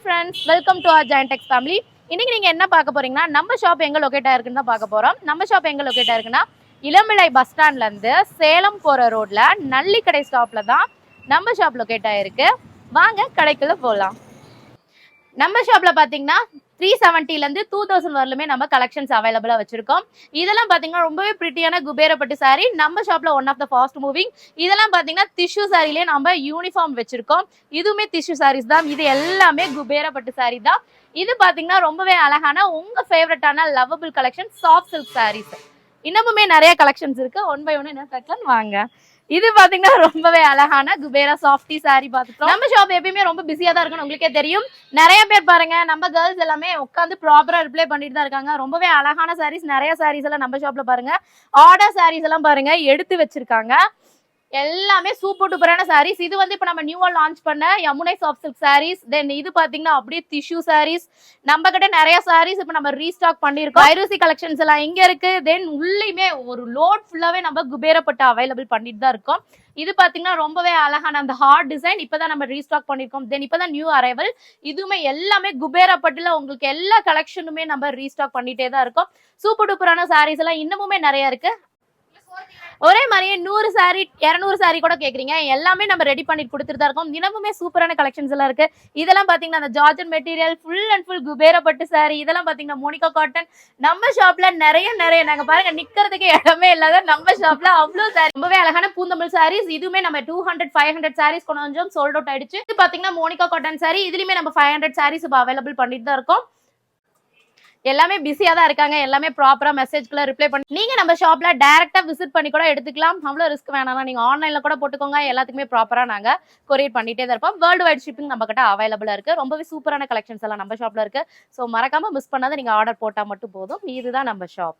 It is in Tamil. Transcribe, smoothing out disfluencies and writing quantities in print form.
Friends, welcome to our Giantex family. இன்னைக்கு நீங்க என்ன பார்க்க போறீங்கன்னா, நம்ம ஷாப் எங்க லொகேட் ஆயிருக்குன்னு தான் பார்க்க போறோம். நம்ம ஷாப் எங்க லொகேட் ஆயிருக்குன்னா, இளம்பிள்ளை பஸ் ஸ்டாண்ட்ல இருந்து சேலம் போற ரோட்ல நல்லிக்கடை ஸ்டாப்ல தான் நம்ம ஷாப் லொகேட் ஆயிருக்கு. வாங்க கடைக்குள்ள போலாம். நம்ம ஷாப்ல பாத்தீங்கன்னா 370 இருந்து 2000 வரலுமே நம்ம கலெக்ஷன்ஸ் அவைலபிளா வச்சிருக்கோம். இதெல்லாம் பாத்தீங்கன்னா ரொம்பவே பிரிட்டியான குபேரப்பட்டு சாரி. நம்ம ஷாப்ல one of the fast moving. இதெல்லாம் பாத்தீங்கன்னா டிஷ்யூ சாரிலே நம்ம யூனிஃபார்ம் வச்சிருக்கோம். இதுவுமே டிஷ்யூ சாரீஸ் தான். இது எல்லாமே குபேரப்பட்டு சாரி தான். இது பாத்தீங்கன்னா ரொம்பவே அழகான உங்க ஃபேவரட்டான lovable collection soft silk saris. இன்னமுமே நிறைய கலெக்ஷன்ஸ் இருக்கு. ஒன் பை ஒன் என்ன பார்க்கலாம் வாங்க. இது பாத்தீங்கன்னா ரொம்பவே அழகான குபேரா சாஃப்டி சாரி பார்த்துட்டோம். நம்ம ஷாப் எப்பயுமே ரொம்ப பிஸியா தான் இருக்குன்னு உங்களுக்கே தெரியும். நிறைய பேர் பாருங்க, நம்ம கேர்ள்ஸ் எல்லாமே உட்காந்து ப்ராப்பரா ரிப்ளை பண்ணிட்டு தான் இருக்காங்க. ரொம்பவே அழகான சாரீஸ், நிறைய சாரீஸ் எல்லாம் நம்ம ஷாப்ல பாருங்க. ஆர்டர் சாரீஸ் எல்லாம் பாருங்க எடுத்து வச்சிருக்காங்க. எல்லாமே சூப்பர் டூப்பரான சாரீஸ். இது வந்து இப்ப நம்ம நியூவா லான்ச் பண்ண யமுனை சாஃப்ட் சில்க் சாரீஸ். தென் இது பாத்தீங்கன்னா அப்படியே டிஷ்யூ சாரீஸ். நம்ம கிட்ட நிறைய சாரீஸ் இப்ப நம்ம ரீஸ்டாக் பண்ணிருக்கோம். ஐரூசி கலெக்ஷன்ஸ் எல்லாம் இங்க இருக்கு. தென் உள்ளயுமே ஒரு லோட் ஃபுல்லாவே நம்ம குபேரப்பட்டு அவைலபிள் பண்ணிட்டு தான் இருக்கோம். இது பாத்தீங்கன்னா ரொம்பவே அழகான அந்த ஹார்ட் டிசைன் இப்பதான் நம்ம ரீஸ்டாக் பண்ணிருக்கோம். தென் இப்பதான் நியூ அரைவல். இதுவுமே எல்லாமே குபேரப்பட்டுல உங்களுக்கு எல்லா கலெக்ஷனுமே நம்ம ரீஸ்டாக் பண்ணிட்டே தான் இருக்கோம். சூப்பர் டூப்பரான சாரீஸ் எல்லாம் இன்னமுமே நிறைய இருக்கு. ஒரே மாதிரியே 100 சாரி 200 சாரி கூட கேக்குறீங்க. எல்லாமே நம்ம ரெடி பண்ணி கொடுத்துட்டு தான் இருக்கோம். தினமுமே சூப்பரான கலெக்ஷன்ஸ் எல்லாம் இருக்கு. இதெல்லாம் பாத்தீங்கன்னா அந்த ஜார்ஜன் மெட்டீரியல் ஃபுல் அண்ட் ஃபுல் குபேரப்பட்டு சாரி. இதெல்லாம் பாத்தீங்கன்னா மோனிகா காட்டன். நம்ம ஷாப்ல நிறைய நாங்க பாருங்க நிக்கிறதுக்கு இடமே இல்லாத நம்ம ஷாப்ல அவ்வளவு சாரி. ரொம்பவே அழகான பூந்தமிழ் சாரீஸ். இதுவுமே நம்ம 200 500 சாரீஸ் கொஞ்சம் சோல்ட் அவுட் ஆயிடுச்சு. இது பாத்தீங்கன்னா மோனிகா காட்டன் சாரி. இதுலயுமே நம்ம 500 சாரீஸ் இப்போ அவைலபிள் பண்ணிட்டு தான் இருக்கோம். எல்லாமே பிஸியா தான் இருக்காங்க. எல்லாமே ப்ராப்பரா மெசேஜ்க்குள்ள ரிப்ளை பண்ணி நீங்க நம்ம ஷாப்ல டைரக்டா விசிட் பண்ணி கூட எடுத்துக்கலாம். அவ்வளவு ரிஸ்க் வேணாம். நீங்க ஆன்லைன்ல கூட போட்டுக்கோங்க. எல்லாத்துக்குமே ப்ராப்பரா நாங்க கொரியர் பண்ணிட்டே தான் இருப்போம். வேர்ல்டு வைட் ஷிப்பிங் நம்ம கிட்ட அவைலபிளா இருக்கு. ரொம்பவே சூப்பரான கலெக்ஷன்ஸ் எல்லாம் நம்ம ஷாப்ல இருக்கு. ஸோ மறக்காம மிஸ் பண்ணாத நீங்க ஆர்டர் போட்டா மட்டும் போதும். இதுதான் நம்ம ஷாப்.